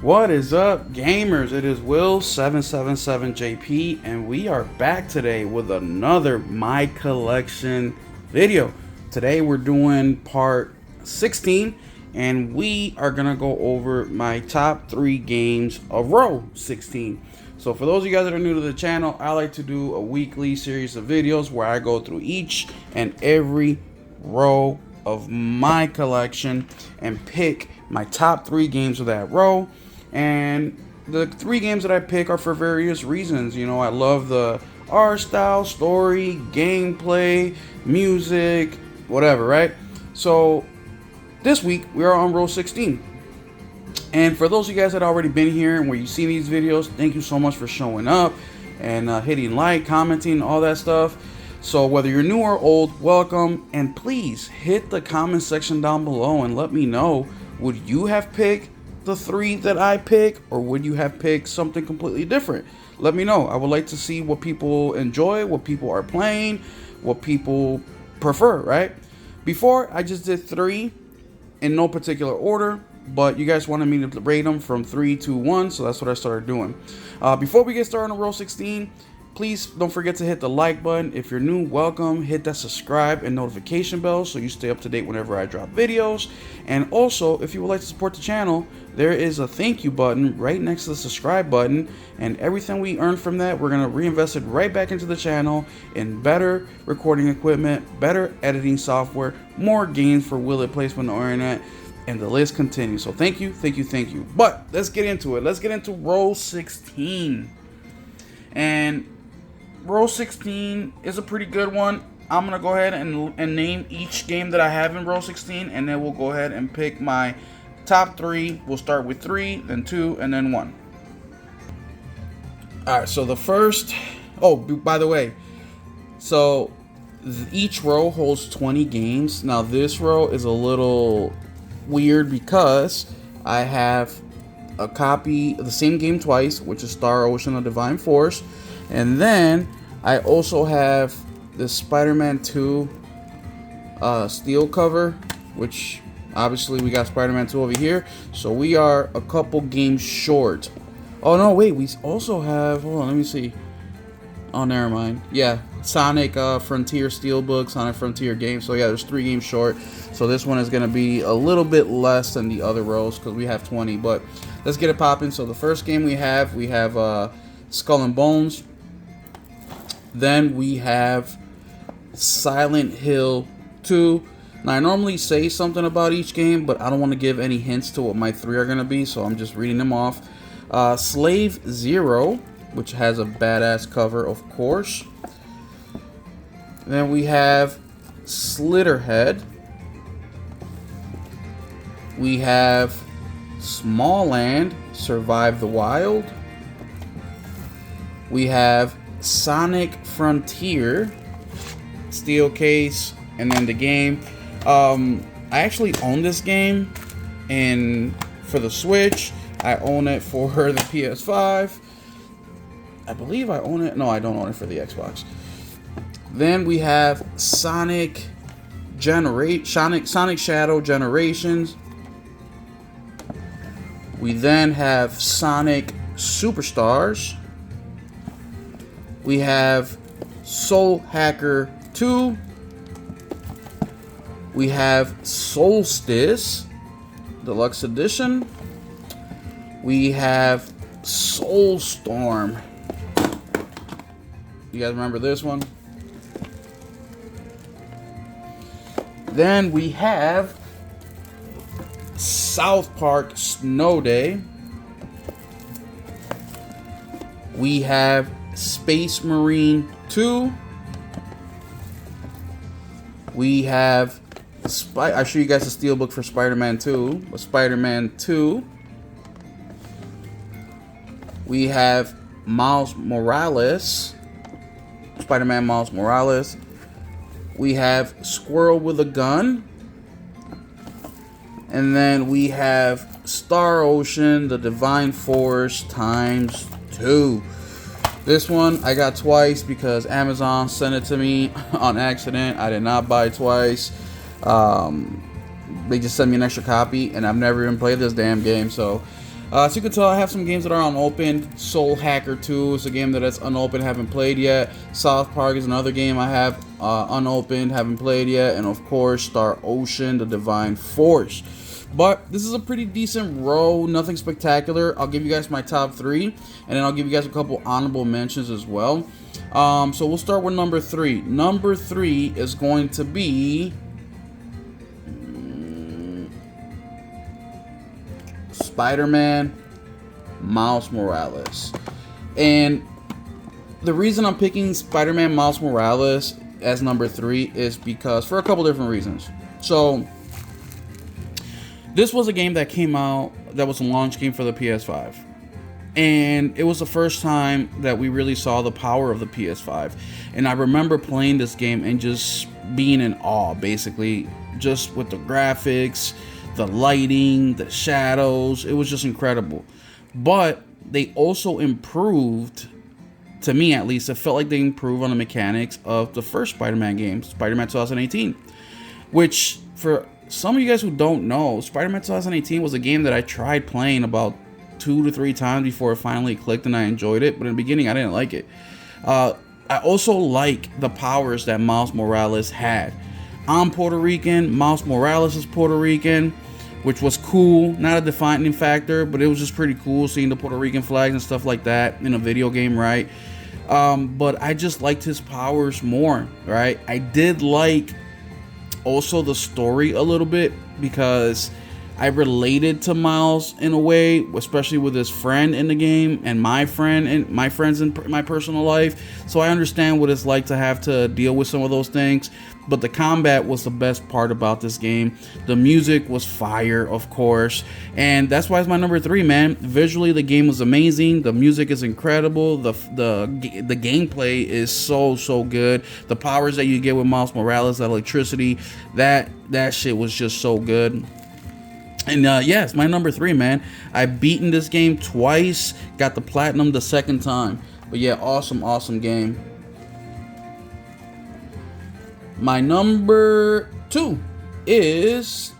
What is up, gamers? It is Will777JP, and we are back today with another My Collection video. Today we're doing part 16, and we are gonna go over my top 3 games of Row 16. So for those of you guys that are new to the channel, I like to do a weekly series of videos where I go through each and every row of my collection and pick my top 3 games of that row. And the 3 games that I pick are for various reasons. You know, I love the art style, story, gameplay, music, whatever, right? So this week we are on Row 16. And for those of you guys that already been here and where you see these videos, thank you so much for showing up and hitting like, commenting, all that stuff. So whether you're new or old, welcome, and please hit the comment section down below and let me know, would you have picked the 3 that I pick, or would you have picked something completely different? Let me know. I would like to see what people enjoy, what people are playing, what people prefer, right? Before, I just did 3 in no particular order, but you guys wanted me to rate them from 3 to 1, so that's what I started doing. Before we get started on Row 16, please don't forget to hit the like button. If you're new, welcome. Hit that subscribe and notification bell so you stay up to date whenever I drop videos. And also, if you would like to support the channel, there is a thank you button right next to the subscribe button. And everything we earn from that, we're going to reinvest it right back into the channel in better recording equipment, better editing software, more games for Will It Placement on the internet, and the list continues. So thank you, thank you, thank you. But let's get into it. Let's get into Row 16. And Row 16 is a pretty good one. I'm going to go ahead and name each game that I have in Row 16, and then we'll go ahead and pick my top 3. We'll start with 3, then 2, and then 1. Alright, so the first... Oh, by the way, so each row holds 20 games. Now this row is a little weird because I have a copy of the same game twice, which is Star Ocean: The Divine Force. And then I also have the Spider-Man 2 steel cover, which obviously we got Spider-Man 2 over here. So we are a couple games short. Oh no, wait, we also have, hold on, let me see. Oh, never mind. Yeah, Sonic Frontier Steelbook, Sonic Frontier game. So yeah, there's 3 games short. So this one is going to be a little bit less than the other rows because we have 20. But let's get it popping. So the first game we have Skull and Bones. Then we have Silent Hill 2. Now, I normally say something about each game, but I don't want to give any hints to what my 3 are going to be, so I'm just reading them off. Slave Zero, which has a badass cover, of course. Then we have Slitterhead. We have Smalland: Survive the Wild. We have Sonic Frontier, steel case, and then the game. I actually own this game, and for the Switch, I own it for the PS5. I believe I own it. No, I don't own it for the Xbox. Then we have Sonic Shadow Generations. We then have Sonic Superstars. We have Soul Hacker 2. We have Solstice Deluxe Edition. We have Soulstorm. You guys remember this one? Then we have South Park Snow Day. We have Space Marine 2. We have I show you guys the steelbook for Spider-Man 2. Spider-Man 2. We have Miles Morales. Spider-Man Miles Morales. We have Squirrel with a Gun. And then we have Star Ocean: The Divine Force ×2. This one I got twice because Amazon sent it to me on accident. I did not buy twice. They just sent me an extra copy, and I've never even played this damn game. So As you can tell, I have some games that are unopened. Soul Hacker 2 is a game that is unopened, haven't played yet. South Park is another game I have unopened, haven't played yet. And of course, Star Ocean, The Divine Force. But this is a pretty decent row, nothing spectacular. I'll give you guys my top 3, and then I'll give you guys a couple honorable mentions as well. So we'll start with number 3. Number 3 is going to be Spider-Man Miles Morales. And the reason I'm picking Spider-Man Miles Morales as number 3 is because for a couple different reasons. So this was a game that came out that was a launch game for the PS5. And it was the first time that we really saw the power of the PS5. And I remember playing this game and just being in awe, basically, just with the graphics, the lighting, the shadows. It was just incredible. But they also improved, to me at least, it felt like they improved on the mechanics of the first Spider-Man game, Spider-Man 2018. Which, for some of you guys who don't know, Spider-Man 2018 was a game that I tried playing about 2 to 3 times before it finally clicked and I enjoyed it. But in the beginning, I didn't like it. I also like the powers that Miles Morales had. I'm Puerto Rican, Miles Morales is Puerto Rican, which was cool. Not a defining factor, but it was just pretty cool seeing the Puerto Rican flags and stuff like that in a video game, right? But I just liked his powers more, right? I did like also the story a little bit because I related to Miles in a way, especially with his friend in the game and my friends in my personal life. So I understand what it's like to have to deal with some of those things. But the combat was the best part about this game. The music was fire, of course, and that's why it's my number 3, man. Visually, the game was amazing. The music is incredible. The gameplay is so good. The powers that you get with Miles Morales, that electricity, that shit was just so good. And yeah, it's my number 3, man. I've beaten this game twice, got the platinum the second time. But yeah, awesome game. My number 2 is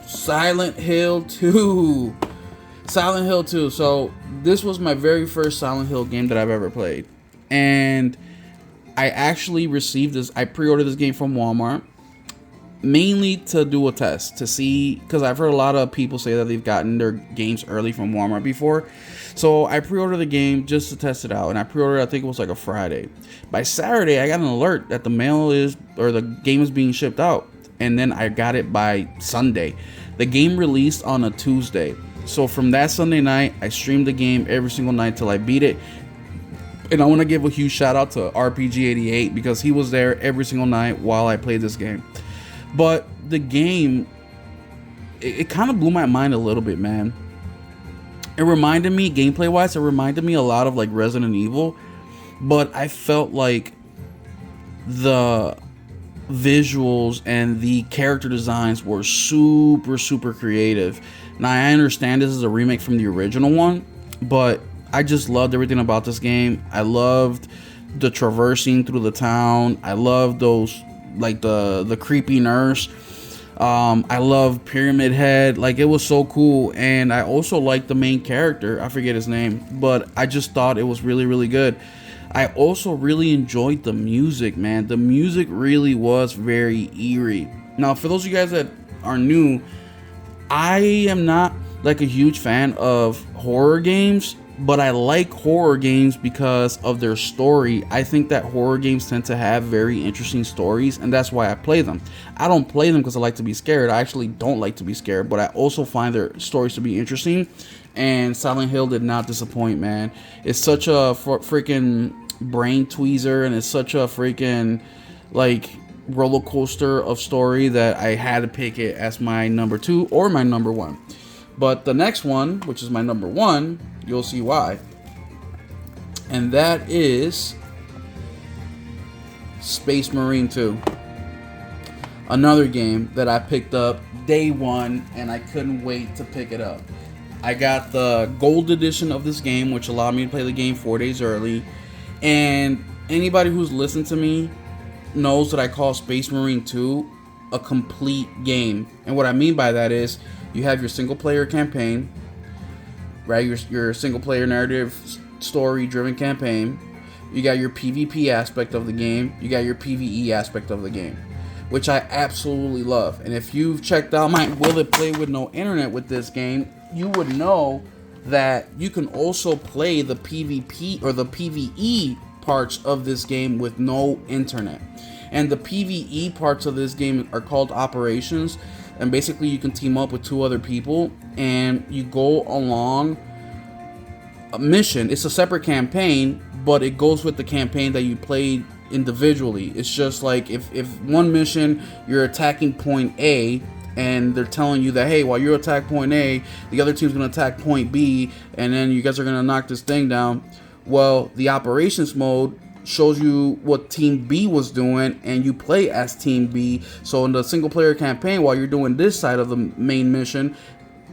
Silent Hill 2. Silent Hill 2. So this was my very first Silent Hill game that I've ever played. And I actually received this, I pre-ordered this game from Walmart. Mainly to do a test, to see, because I've heard a lot of people say that they've gotten their games early from Walmart before. So I pre-ordered the game just to test it out, and I pre-ordered, I think it was like a Friday. By Saturday, I got an alert that the game is being shipped out, and then I got it by Sunday. The game released on a Tuesday. So from that Sunday night, I streamed the game every single night till I beat it. And I want to give a huge shout out to RPG88 because he was there every single night while I played this game. But the game, it kind of blew my mind a little bit, man. It reminded me, gameplay-wise, it reminded me a lot of like Resident Evil. But I felt like the visuals and the character designs were super creative. Now, I understand this is a remake from the original one, but I just loved everything about this game. I loved the traversing through the town. I loved those, like the creepy nurse. I love Pyramid Head. Like, it was so cool. And I also liked the main character, I forget his name, but I just thought it was really good. I also really enjoyed the music, man. The music really was very eerie. Now, for those of you guys that are new, I am not like a huge fan of horror games, but I like horror games because of their story. I think that horror games tend to have very interesting stories, and that's why I play them. I don't play them because I like to be scared. I actually don't like to be scared, but I also find their stories to be interesting. And Silent Hill did not disappoint, man. It's such a freaking brain tweezer, and it's such a freaking like roller coaster of story that I had to pick it as my number 2 or my number 1. But the next one, which is my number 1, you'll see why. And that is Space Marine 2. Another game that I picked up day 1, and I couldn't wait to pick it up. I got the gold edition of this game, which allowed me to play the game 4 days early. And anybody who's listened to me knows that I call Space Marine 2 a complete game. And what I mean by that is you have your single player campaign, right? Your single player narrative story driven campaign. You got your PvP aspect of the game. You got your PvE aspect of the game, which I absolutely love. And if you've checked out my Will It Play with No Internet with this game, you would know that you can also play the PvP or the PvE parts of this game with no internet. And the PvE parts of this game are called operations, and basically you can team up with 2 other people and you go along a mission. It's a separate campaign, but it goes with the campaign that you played individually. It's just like if one mission you're attacking point A and they're telling you that, hey, while you attack point A, the other team's going to attack point B, and then you guys are going to knock this thing down. Well, the operations mode shows you what Team B was doing, and you play as Team B. So in the single player campaign, while you're doing this side of the main mission,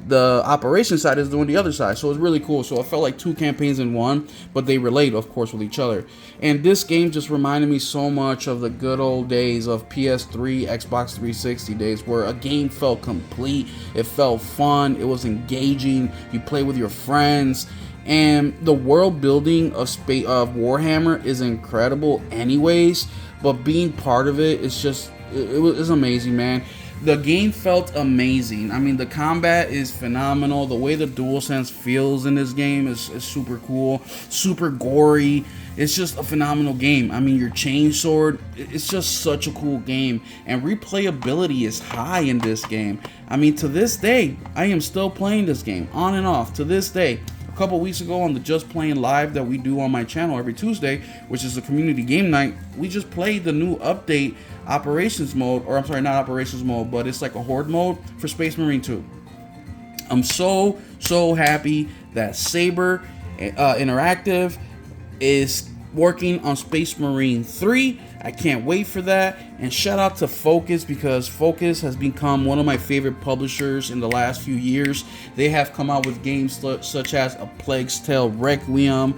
the operation side is doing the other side. So it's really cool. So it felt like 2 campaigns in one, but they relate, of course, with each other. And this game just reminded me so much of the good old days of PS3, Xbox 360 days, where a game felt complete. It felt fun. It was engaging. You play with your friends. And the world building of Warhammer is incredible anyways, but being part of it is just, it was amazing, man. The game felt amazing. I mean, the combat is phenomenal. The way the DualSense feels in this game is super cool, super gory. It's just a phenomenal game. I mean, your chainsword, it's just such a cool game. And replayability is high in this game. I mean, to this day, I am still playing this game on and off to this day. A couple weeks ago on the Just Playing Live that we do on my channel every Tuesday, which is a community game night, we just played the new update operations mode, or I'm sorry, not operations mode, but it's like a horde mode for Space Marine 2. I'm so happy that Saber Interactive is working on Space Marine 3. I can't wait for that. And shout out to Focus, because Focus has become one of my favorite publishers in the last few years. They have come out with games such as A Plague's Tale Requiem,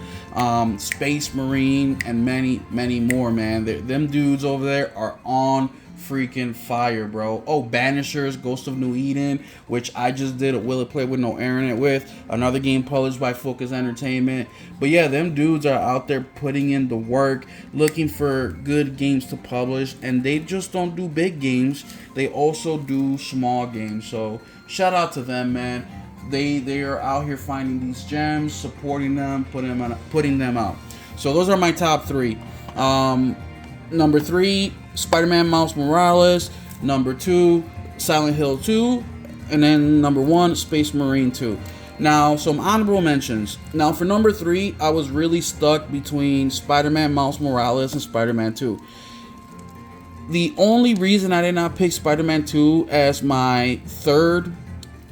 Space Marine, and many more, man. Them dudes over there are on freaking fire, bro. Oh, Banishers, Ghost of New Eden, which I just did a Will It Play with No Internet with, another game published by Focus Entertainment. But yeah, them dudes are out there putting in the work, looking for good games to publish, and they just don't do big games, they also do small games. So shout out to them, man. They are out here finding these gems, supporting them, putting them out. So those are my top 3. Number 3, Spider-Man Miles Morales. Number 2, Silent Hill 2. And then number 1, Space Marine 2. Now, some honorable mentions. Now, for number 3, I was really stuck between Spider-Man Miles Morales and Spider-Man 2. The only reason I did not pick Spider-Man 2 as my third,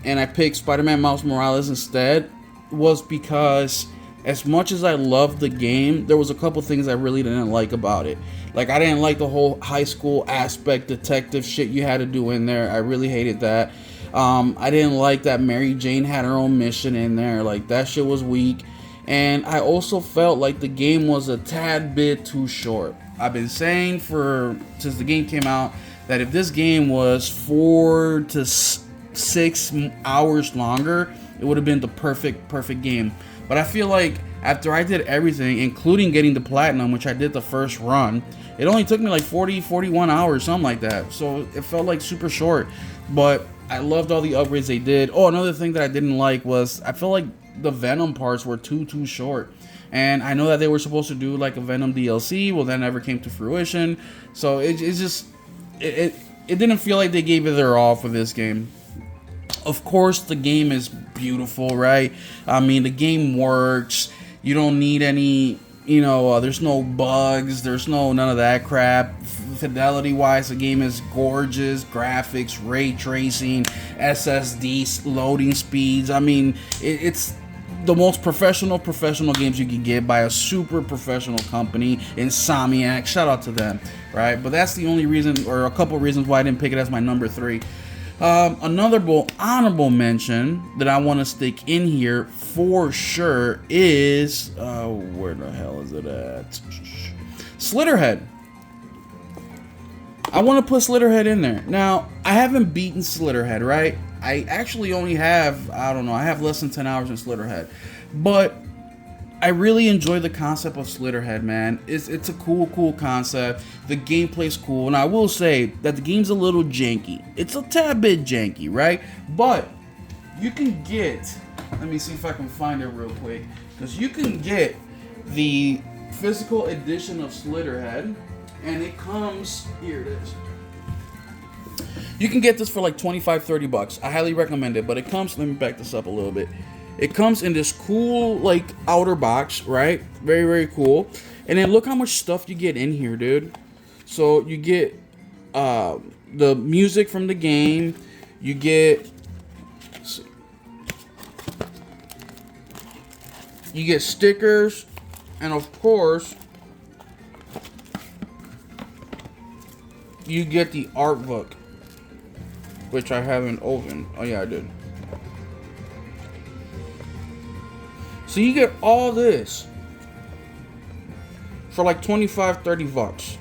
and I picked Spider-Man Miles Morales instead, was because as much as I loved the game, there was a couple things I really didn't like about it. Like, I didn't like the whole high school aspect, detective shit you had to do in there. I really hated that. I didn't like that Mary Jane had her own mission in there. Like, that shit was weak. And I also felt like the game was a tad bit too short. I've been saying since the game came out that if this game was 4 to 6 hours longer, it would have been the perfect game. But I feel like after I did everything, including getting the platinum, which I did the first run, it only took me like 41 hours, something like that. So it felt like super short. But I loved all the upgrades they did. Oh, another thing that I didn't like was I felt like the Venom parts were too short. And I know that they were supposed to do like a Venom DLC. Well, that never came to fruition. So it didn't feel like they gave it their all for this game. Of course, the game is beautiful, right? I mean, the game works. You don't need any, there's no bugs. There's none of that crap. Fidelity-wise, the game is gorgeous. Graphics, ray tracing, SSD loading speeds. I mean, it's the most professional games you can get by a super professional company, Insomniac. Shout out to them, right? But that's the only reason, or a couple reasons why I didn't pick it as my number 3. Another honorable mention that I want to stick in here for sure is where the hell is it at? Slitterhead. I want to put Slitterhead in there. Now, I haven't beaten Slitterhead, right? I actually only have, I don't know, I have less than 10 hours in Slitterhead. But I really enjoy the concept of Slitterhead, man. It's a cool concept. The gameplay's cool. And I will say that the game's a little janky. It's a tad bit janky, right? But you can get, let me see if I can find it real quick. Because you can get the physical edition of Slitterhead. And it comes, here it is. You can get this for like $25-30. I highly recommend it. But it comes, let me back this up a little bit. It comes in this cool, like, outer box, right? Very cool. And then look how much stuff you get in here, dude. So you get the music from the game. You get, let's see. You get stickers. And of course, you get the art book, which I haven't opened. Oh yeah, I did. So you get all this for like $25-30.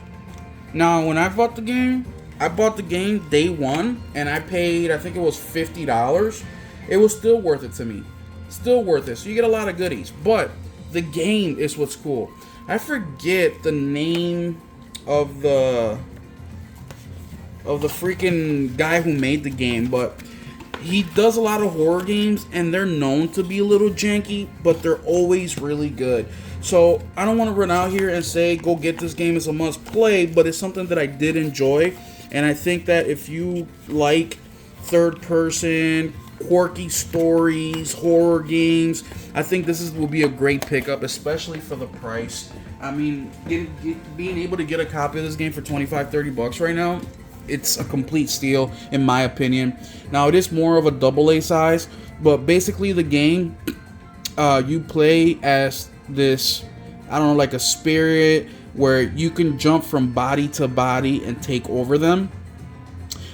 Now, when I bought the game day one, and I paid, I think it was $50. It was still worth it to me. Still worth it. So you get a lot of goodies. But the game is what's cool. I forget the name of the freaking guy who made the game, but he does a lot of horror games, and they're known to be a little janky, but they're always really good. So I don't want to run out here and say go get this game, it's a must play, but it's something that I did enjoy. And I think that if you like third person, quirky stories, horror games, I think this will be a great pickup, especially for the price. I mean, being able to get a copy of this game for $25-30 right now, it's a complete steal in my opinion. Now, it is more of a AA size, but basically the game, you play as this, I don't know, like a spirit where you can jump from body to body and take over them,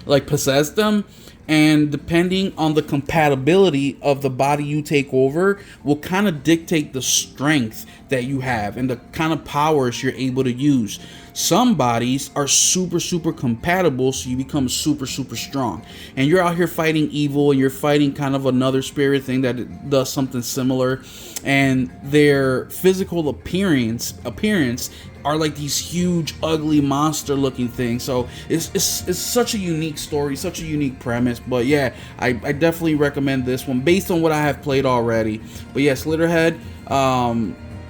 like possess them. And depending on the compatibility of the body you take over will kind of dictate the strength that you have and the kind of powers you're able to use. Some bodies are super compatible, so you become super strong. And you're out here fighting evil, and you're fighting kind of another spirit thing that does something similar. And their physical appearance are like these huge, ugly, monster-looking things. So it's such a unique story, such a unique premise. But yeah, I definitely recommend this one based on what I have played already. But yeah, Slitterhead,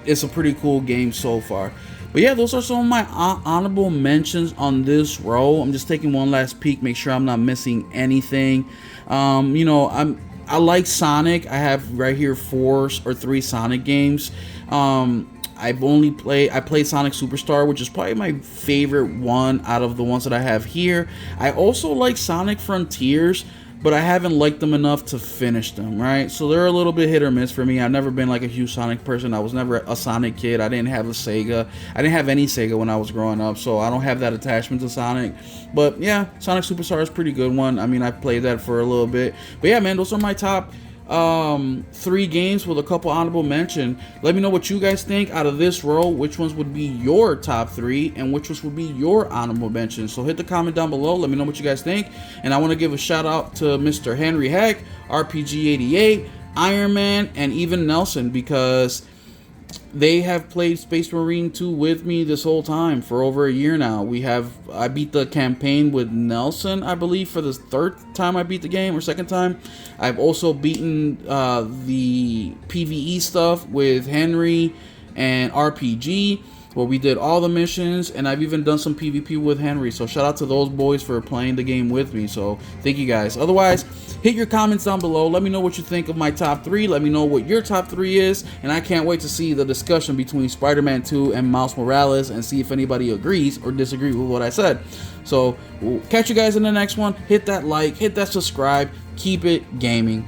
it's a pretty cool game so far. But yeah, those are some of my honorable mentions on this row. I'm just taking one last peek, make sure I'm not missing anything. You know, I like Sonic. I have right here 4 or 3 Sonic games. I played Sonic Superstar, which is probably my favorite one out of the ones that I have here. I also like Sonic Frontiers, but I haven't liked them enough to finish them, right? So they're a little bit hit or miss for me. I've never been like a huge Sonic person. I was never a Sonic kid. I didn't have a Sega. I didn't have any Sega when I was growing up, so I don't have that attachment to Sonic. But yeah, Sonic Superstar is a pretty good one. I mean, I played that for a little bit. But yeah, man, those are my top 3 games with a couple honorable mention. Let me know what you guys think out of this row, which ones would be your top 3 and which ones would be your honorable mention. So hit the comment down below, let me know what you guys think. And I want to give a shout out to Mr. Henry Heck, RPG88, Iron Man, and even Nelson, because they have played Space Marine 2 with me this whole time for over a year now. I beat the campaign with Nelson, I believe, for the 3rd time I beat the game, or 2nd time. I've also beaten the PvE stuff with Henry and RPG, where we did all the missions, and I've even done some PvP with Henry. So shout out to those boys for playing the game with me. So thank you guys. Otherwise, hit your comments down below. Let me know what you think of my top 3. Let me know what your top 3 is. And I can't wait to see the discussion between Spider-Man 2 and Miles Morales and see if anybody agrees or disagrees with what I said. So we'll catch you guys in the next one. Hit that like, hit that subscribe. Keep it gaming.